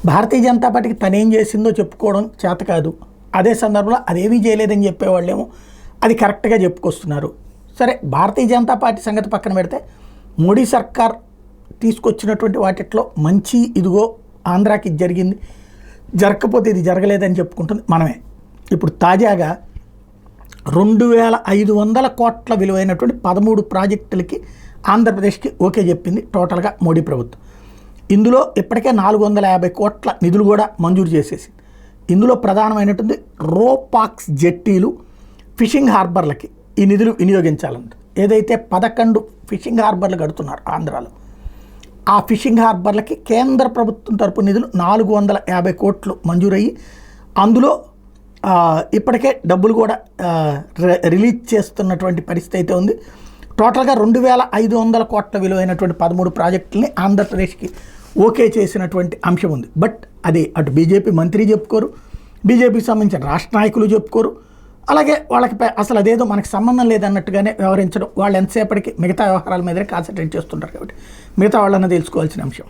భారతీయ జనతా పార్టీకి తనేం చేసిందో చెప్పుకోవడం చేత కాదు. అదే సందర్భంలో అదేమీ చేయలేదని చెప్పేవాళ్ళేమో అది కరెక్ట్గా చెప్పుకొస్తున్నారు. సరే, భారతీయ జనతా పార్టీ సంగతి పక్కన పెడితే మోడీ సర్కార్ తీసుకొచ్చినటువంటి వాటిట్లో మంచి ఇదిగో ఆంధ్రాకి ఇది జరిగింది, జరగకపోతే ఇది జరగలేదని చెప్పుకుంటుంది మనమే. ఇప్పుడు తాజాగా 2500 కోట్ల విలువైనటువంటి 13 ప్రాజెక్టులకి ఆంధ్రప్రదేశ్కి ఓకే చెప్పింది టోటల్గా మోడీ ప్రభుత్వం. ఇందులో ఇప్పటికే 450 కోట్ల నిధులు కూడా మంజూరు చేసేసింది. ఇందులో ప్రధానమైనటువంటి రోపాక్స్ జెట్టీలు, ఫిషింగ్ హార్బర్లకి ఈ నిధులు వినియోగించాలంట. ఏదైతే 11 ఫిషింగ్ హార్బర్లు కడుతున్నారు ఆంధ్రాలో, ఆ ఫిషింగ్ హార్బర్లకి కేంద్ర ప్రభుత్వం తరపు నిధులు 450 కోట్లు మంజూరయ్యి అందులో ఇప్పటికే డబ్బులు కూడా రిలీజ్ చేస్తున్నటువంటి పరిస్థితి అయితే ఉంది. టోటల్గా 2500 కోట్ల విలువైనటువంటి 13 ప్రాజెక్టులని ఆంధ్రప్రదేశ్కి ఓకే చేసినటువంటి అంశం ఉంది. బట్ అది అటు బీజేపీ మంత్రి చెప్పుకోరు, బీజేపీకి సంబంధించిన రాష్ట్ర నాయకులు చెప్పుకోరు. అలాగే వాళ్ళకి అసలు అదేదో మనకు సంబంధం లేదన్నట్టుగానే వ్యవహరించడం, వాళ్ళు ఎంతసేపటికి మిగతా వ్యవహారాల మీదనే కాన్సన్ట్రేట్ చేస్తుంటారు. కాబట్టి మిగతా వాళ్ళని తెలుసుకోవాల్సిన అంశం.